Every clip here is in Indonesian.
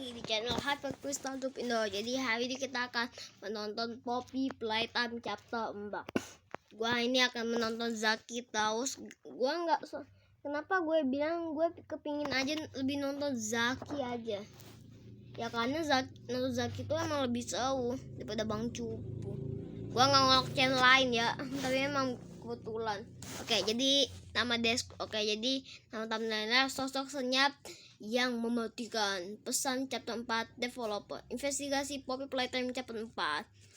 lagi di channel Hyper Crystal Tube Indo. Jadi hari ini kita akan menonton Poppy Playtime Chapter 4. Gua ini akan menonton Zaki Taus. Kenapa gue bilang gue kepingin aja lebih nonton Zaki aja. Ya karena nonton Zaki itu emang lebih seru daripada Bang Cupu. Gua nggak ngolok channel lain ya, tapi emang kebetulan. Oke, jadi nama thumbnailnya sosok senyap yang mematikan. Pesan chapter 4 developer. Investigasi Poppy Playtime chapter 4.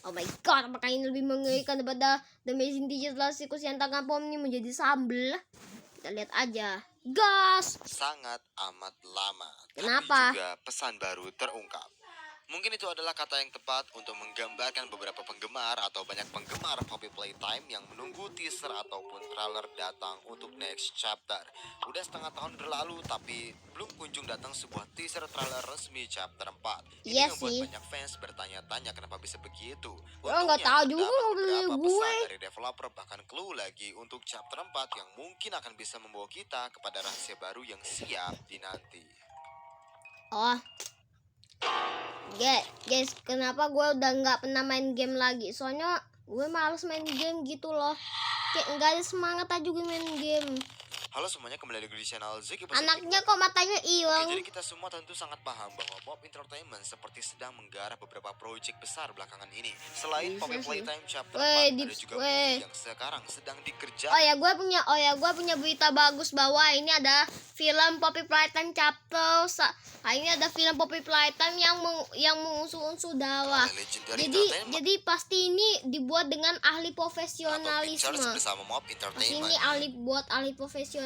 Oh my god, apakah ini lebih mengerikan daripada The Amazing Digital Sikus yang tangan Pom ini menjadi sambel? Kita lihat aja. Gas! Sangat amat lama. Kenapa? Tapi juga pesan baru terungkap. Mungkin itu adalah kata yang tepat untuk menggambarkan beberapa penggemar atau banyak penggemar Poppy Playtime yang menunggu teaser ataupun trailer datang untuk next chapter. Udah setengah tahun berlalu tapi belum kunjung datang sebuah teaser trailer resmi chapter 4. Ini membuat banyak fans bertanya-tanya kenapa bisa begitu. Nggak tahu juga beberapa pesan dari developer bahkan clue lagi untuk chapter 4 yang mungkin akan bisa membawa kita kepada rahasia baru yang siap dinanti. Oh, guys, kenapa gue udah nggak pernah main game lagi? Soalnya gue males main game gitu loh. Kayak nggak ada semangat aja gue main game. Halo semuanya, kembali lagi di channel Zeki. Anaknya kok matanya hilang. Jadi kita semua tentu sangat paham bahwa Mob Entertainment seperti sedang menggarap beberapa proyek besar belakangan ini. Selain Poppy Playtime Chapter 4, ada juga movie yang sekarang sedang dikerjakan. Oh ya, gue punya berita bagus bahwa ini ada film Poppy Playtime Chapter. Ini ada film Poppy Playtime yang mengusung-unsur dakwah. Jadi pasti ini dibuat dengan ahli profesionalisme. Bersama Mob Entertainment. Ini ahli profesionalisme.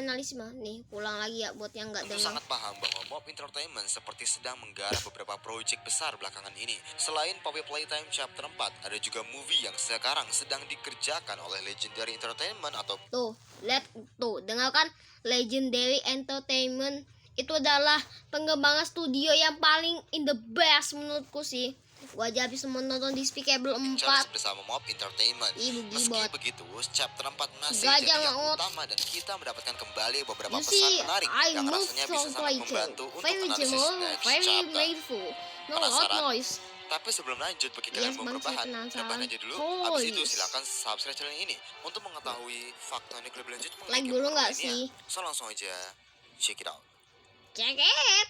Nih, pulang lagi ya buat yang nggak dengar. Sangat paham bahwa Mob Entertainment seperti sedang menggarap beberapa proyek besar belakangan ini. Selain Poppy Playtime Chapter 4, ada juga movie yang sekarang sedang dikerjakan oleh Legendary Entertainment atau dengarkan, Legendary Entertainment itu adalah pengembangan studio yang paling in the best menurutku sih. Gua aja habis menonton Despicable 4 bersama Mob Entertainment. Meski begitu, chapter 4 masih jadi yang utama dan kita mendapatkan kembali beberapa pesan menarik yang rasanya bisa sangat membantu untuk analisis next chapter. Penasaran? Tapi sebelum lanjut, bagi kalian mau berbahan, rebahan aja dulu. Habis itu silakan subscribe channel ini untuk mengetahui fakta yang lebih lanjut mengenai like dulu nggak sih? So langsung aja check it out. Check it.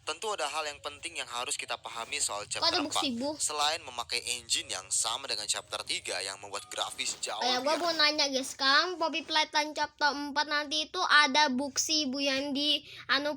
Tentu ada hal yang penting yang harus kita pahami soal chapter 4. Selain memakai engine yang sama dengan chapter 3 yang membuat grafis jauh lebih. Gue mau nanya guys, sekarang Poppy Playtime chapter 4 nanti itu ada Buxibu yang di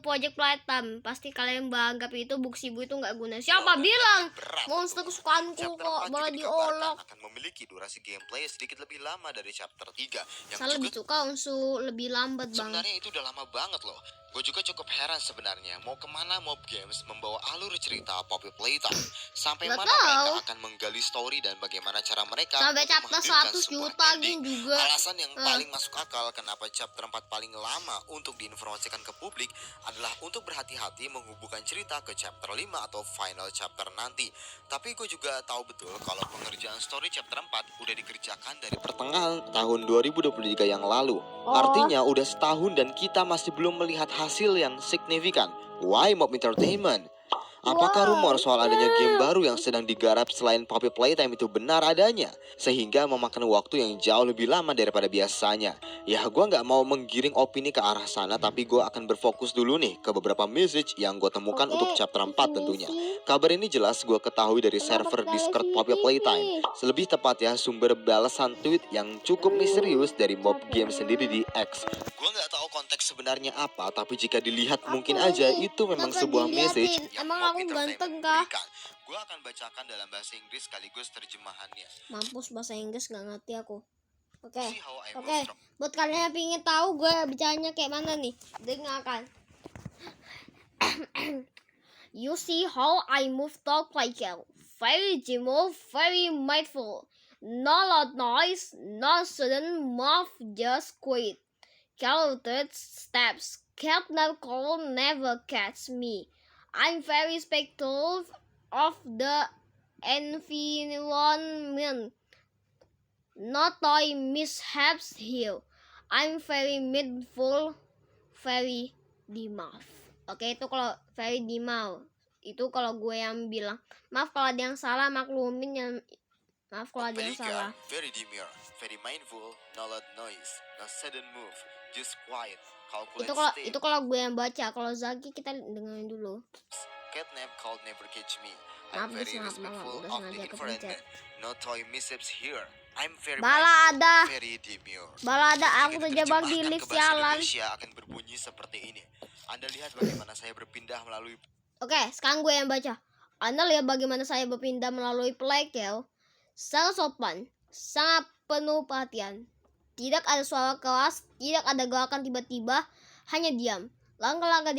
Project Playtime. Pasti kalian menganggap itu Buxibu itu nggak guna. Siapa bilang? Monster kesukaanku kok malah diolok. Akan memiliki durasi gameplay sedikit lebih lama dari chapter 3 yang saya lebih suka unsur lebih lambat, Bang. Sebenarnya itu udah lama banget loh. Gue juga cukup heran sebenarnya mau kemana Mob Games membawa alur cerita Poppy Playtime. Sampai mana mereka akan menggali story dan bagaimana cara mereka sampai chapter 100 juta juga. Alasan yang paling masuk akal kenapa chapter 4 paling lama untuk diinformasikan ke publik adalah untuk berhati-hati menghubungkan cerita ke chapter 5 atau final chapter nanti. Tapi gue juga tahu betul kalau pengerjaan story chapter 4 udah dikerjakan dari pertengahan tahun 2023 yang lalu. Artinya udah setahun dan kita masih belum melihat hasil yang signifikan. Why Mob Entertainment? Apakah rumor soal adanya game baru yang sedang digarap selain Poppy Playtime itu benar adanya? Sehingga memakan waktu yang jauh lebih lama daripada biasanya. Ya, gue nggak mau menggiring opini ke arah sana, tapi gue akan berfokus dulu nih ke beberapa message yang gue temukan untuk chapter 4 tentunya. Kabar ini jelas gue ketahui dari server Discord Poppy Playtime. Lebih tepat ya, sumber balasan tweet yang cukup misterius dari Mob Game sendiri di X. Gue nggak tahu konteks sebenarnya apa, tapi jika dilihat mungkin aja itu memang sebuah message yang aku ganteng kah? Gue akan bacakan dalam bahasa Inggris sekaligus terjemahannya. Mampus, bahasa Inggris gak ngerti aku. Oke. Buat kalian yang pengen tahu gue bicaranya kayak mana nih, dengarkan. You see how I move talk like a very gentle, very mindful. No loud noise, no sudden mouth, just quiet. Calculated steps. Cat never catch me. I'm very respectful of the environment. No toy mishaps here. I'm very mindful, very Dimaf. Oke, itu kalau very dimau. Itu kalau gue yang bilang. Maaf kalau ada yang salah, maklumin yang maaf kalau ada yang salah. Very demure, very mindful, no loud noise, no sudden move, just quiet, calculate Itu kalau gue yang baca. Kalau Zaki kita dengerin dulu. Catnap called never catch me. Maaf, I'm very maaf, respectful udah of sengaja the kepencet. environment. No toy mishaps here. I'm very Balada. mindful, very demure. Balada aku Jika terjebak di diterjemahkan lift ke bahasa jalan. Indonesia akan berbunyi seperti ini. Anda lihat bagaimana saya berpindah melalui. Oke, sekarang gue yang baca. Anda lihat bagaimana saya berpindah melalui playground. Sangat sopan, sangat penuh perhatian. Tidak ada suara keras, tidak ada gerakan tiba-tiba, hanya diam. Langkah-langkah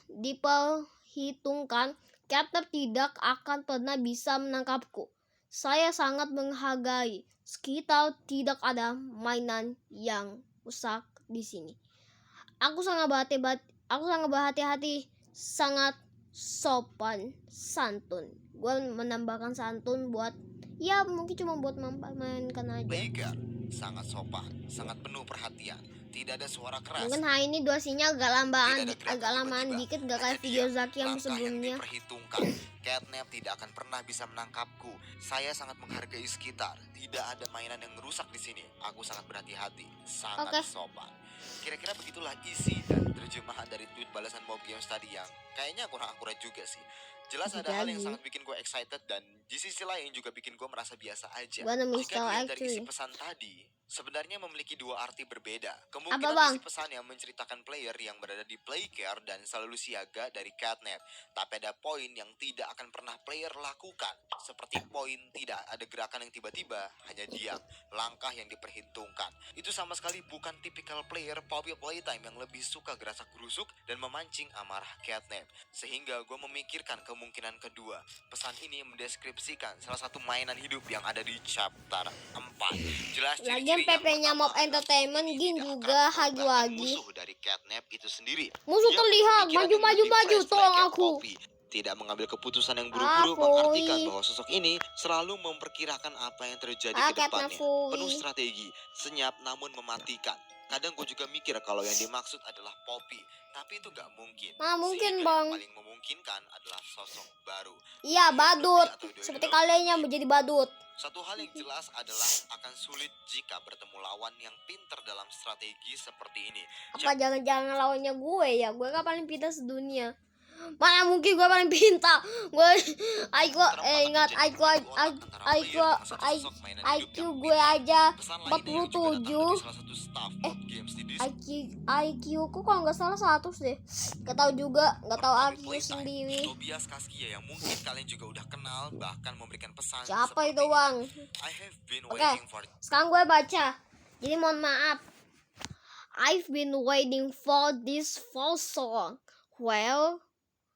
diperhitungkan. Captain tidak akan pernah bisa menangkapku. Saya sangat menghargai. Sekitar tidak ada mainan yang rusak di sini. Aku sangat berhati-hati, sangat sopan, santun. Gue menambahkan santun buat ya mungkin cuma buat memainkan aja. Playground sangat sopan, sangat penuh perhatian. Tidak ada suara keras. Mungkin hari ini durasinya agak lamaan dikit, gak kayak video Zaki yang Langkah sebelumnya. yang diperhitungkan. Catnap tidak akan pernah bisa menangkapku. Saya sangat menghargai sekitar. Tidak ada mainan yang merusak di sini. Aku sangat berhati-hati, sangat sopan. Kira-kira begitulah isi dan terjemahan dari tweet balasan Bob Games tadi yang kayaknya kurang akurat juga sih. Jelas ada hal yang sangat bikin gue excited dan di sisi lain juga bikin gue merasa biasa aja. Jika dilihat dari isi pesan tadi, sebenarnya memiliki dua arti berbeda. Kemungkinan isi pesan yang menceritakan player yang berada di playcare dan selalu siaga dari Catnap. Tapi ada poin yang tidak akan pernah player lakukan. Seperti poin tidak ada gerakan yang tiba-tiba, hanya diam. Langkah yang diperhitungkan. Itu sama sekali bukan tipikal player Poppy Playtime yang lebih suka gerasak-gerusuk dan memancing amarah Catnap. Sehingga gue memikirkan kemungkinan kedua. Pesan ini mendeskripsikan salah satu mainan hidup yang ada di chapter 4. Jelas lagian PP-nya Mob Entertainment gin juga lagi. Musuh dari Catnap itu sendiri. Musuh terlihat maju, tolong aku. Tidak mengambil keputusan yang buru-buru mengartikan bahwa sosok ini selalu memperkirakan apa yang terjadi ke depannya. Penuh strategi, senyap namun mematikan. Kadang gue juga mikir kalau yang dimaksud adalah Poppy, tapi itu gak mungkin. Mungkin Sehingga bang. Yang paling memungkinkan adalah sosok baru. Iya, badut. Seperti kalian yang menjadi badut. Satu hal yang jelas adalah akan sulit jika bertemu lawan yang pintar dalam strategi seperti ini. Apa jangan-jangan lawannya gue ya? Gue gak paling pintar sedunia. Mana mungkin gue paling pintar. IQ gue aja 47. IQ ku kalau nggak salah 100 deh. Gak tahu juga, gak tahu IQ sendiri. Tobias Kaskia yang mungkin kalian juga udah kenal bahkan memberikan pesan. Siapa itu bang? Oke, sekarang gue baca. Jadi mohon maaf. I've been waiting for this for so long. Well,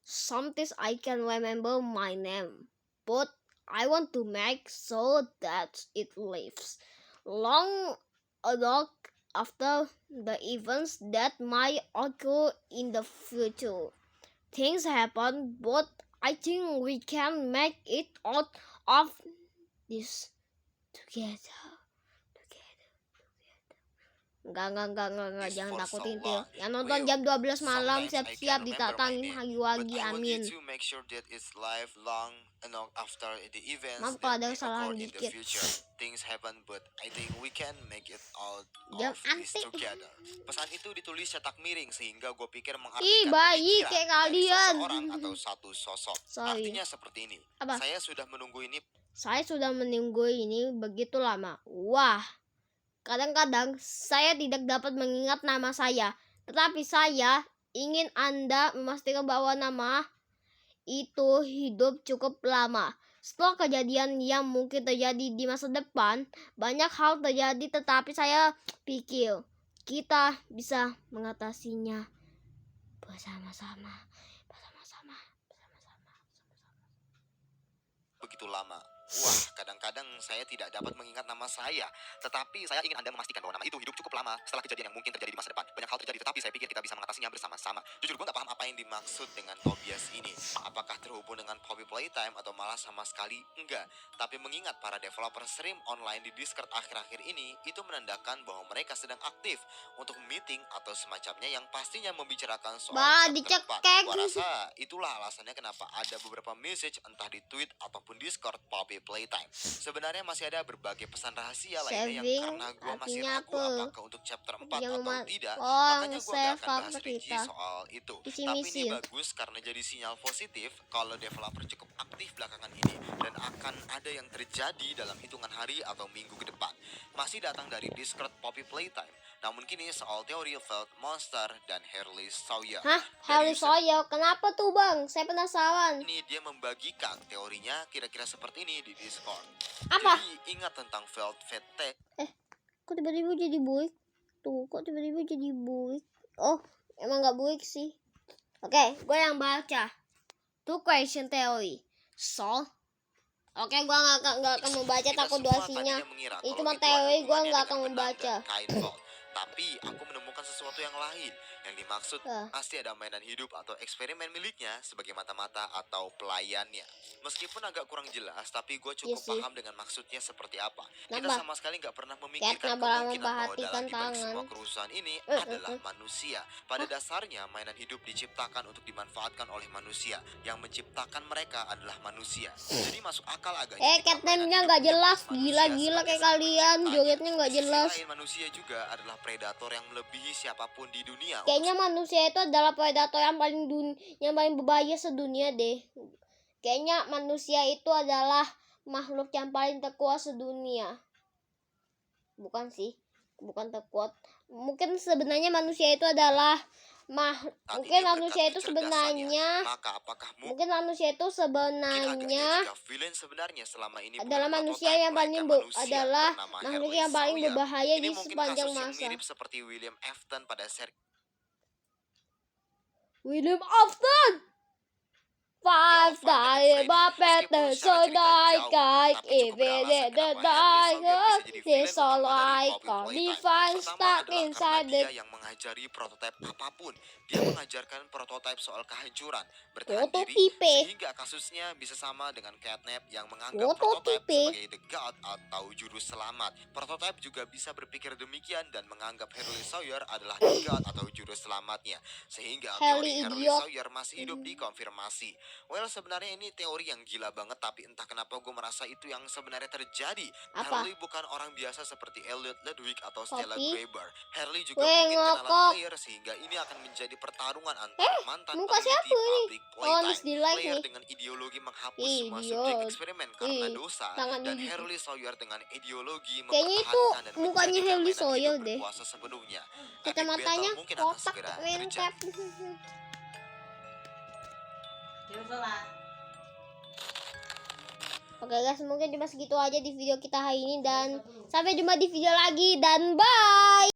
sometimes I can remember my name, but I want to make sure that it lives long after the events that might occur in the future. Things happen, but I think we can make it out of this together. Enggak, jangan takutin Til. Yang nonton jam 12 malam siap-siap ditatangin hagi-wagi, amin. Maaf kalau ada kesalahan dikit. Jam antik. Pesan itu ditulis cetak miring sehingga gue pikir mengartikan bayi kayak kalian. Seseorang atau satu sosok. Artinya seperti ini. Apa? Saya sudah menunggu ini begitu lama. Wah. Kadang-kadang saya tidak dapat mengingat nama saya, tetapi saya ingin Anda memastikan bahwa nama itu hidup cukup lama. Setelah kejadian yang mungkin terjadi di masa depan, banyak hal terjadi, tetapi saya pikir kita bisa mengatasinya bersama-sama. Begitu lama. Wah, kadang-kadang saya tidak dapat mengingat nama saya. Tetapi saya ingin Anda memastikan bahwa nama itu hidup cukup lama setelah kejadian yang mungkin terjadi di masa depan. Banyak hal terjadi, tetapi saya pikir kita bisa mengatasinya bersama-sama. Jujur, gue gak paham apa apa yang dimaksud dengan Tobias ini. Apakah terhubung dengan Poppy Playtime atau malah sama sekali enggak? Tapi mengingat para developer stream online di Discord akhir-akhir ini, itu menandakan bahwa mereka sedang aktif untuk meeting atau semacamnya yang pastinya membicarakan soal Bah, chapter 4. dicekek. Gua rasa itulah alasannya kenapa ada beberapa message entah di tweet ataupun Discord Poppy Playtime. Sebenarnya masih ada berbagai pesan rahasia lainnya yang Saving karena gua masih artinya ragu apa? apakah untuk chapter 4 Yang atau tidak, oh, makanya gua gak akan bahas save rinci kita. soal itu. Visi Tapi misi. ini bagus karena jadi sinyal positif kalau developer cukup aktif belakangan ini dan akan ada yang terjadi dalam hitungan hari atau minggu ke depan. Masih datang dari Discord Poppy Playtime. Namun kini soal teori Felt Monster dan Harley Sawyer. Hah? Dari Harley user Sawyer? Kenapa tuh bang? Saya penasaran. ini dia membagikan teorinya kira-kira seperti ini di Discord. Apa? Jadi ingat tentang Felt Fate. Kok tiba-tiba jadi buik? Tuh, kok tiba-tiba jadi buik? Oh, emang nggak buik sih. Oke, gue yang baca. Two question theory. So, oke, gue nggak akan membaca Kita takut semua durasinya. tadinya mengira Itu kalau mah itu teori, ada gue hubungannya nggak dengan akan benang membaca. dan kain Vault. Tapi aku menemukan sesuatu yang lain. Yang dimaksud pasti ada mainan hidup atau eksperimen miliknya sebagai mata-mata atau pelayannya. Meskipun agak kurang jelas, tapi gue cukup Iya sih. paham dengan maksudnya seperti apa. Kita Nambah. sama sekali nggak pernah Kayak memikirkan nambah kemungkinan bahwa memperhatikan dalam dibalik tangan. semua kerusuhan ini adalah manusia. Pada dasarnya, mainan hidup diciptakan untuk dimanfaatkan oleh manusia. Yang menciptakan mereka adalah manusia. Jadi masuk akal agaknya. jika mainan Catname-nya hidup nggak menyebut jelas. manusia Gila-gila sebagai kayak sang kalian. penciptanya. Jogetnya nggak Di sisi jelas. lain, manusia juga adalah predator yang melebihi siapapun di dunia. Kayaknya manusia itu adalah predator yang paling berbahaya sedunia deh. Kayaknya manusia itu adalah makhluk yang paling terkuat sedunia. Bukan sih, bukan terkuat. Mungkin sebenarnya manusia itu adalah mungkin manusia itu sebenarnya mungkin manusia itu sebenarnya adalah manusia yang paling adalah makhluk yang paling berbahaya di sepanjang masa. Mirip seperti William Afton pada seri William Afton. Five die better so die guy even the die this all I can define stuck inside the yang mengajari prototipe apapun. Dia mengajarkan prototipe soal kehancuran, bertahan diri, sehingga kasusnya bisa sama dengan Catnap yang menganggap prototipe sebagai the god atau juru selamat. Prototipe juga bisa berpikir demikian dan menganggap Harley Sawyer adalah the god atau juru selamatnya, sehingga teori Harley Sawyer masih hidup dikonfirmasi. Well, sebenarnya ini teori yang gila banget, tapi entah kenapa gue merasa itu yang sebenarnya terjadi. Harley bukan orang biasa seperti Elliot Ludwig atau Stella Graber. Harley juga mungkin kenalan player, sehingga ini akan menjadi pertarungan antara mantan peneliti public player dengan ideologi menghapus semua subjek eksperimen karena dosa, dan Harley Sawyer dengan ideologi mempertahankan dan menjadikan mainan hidup berkuasa sepenuhnya. Kacamatanya mungkin akan kotak segera lengkap. terjadi. Oke guys, mungkin cuma segitu aja di video kita hari ini dan sampai jumpa di video lagi dan bye.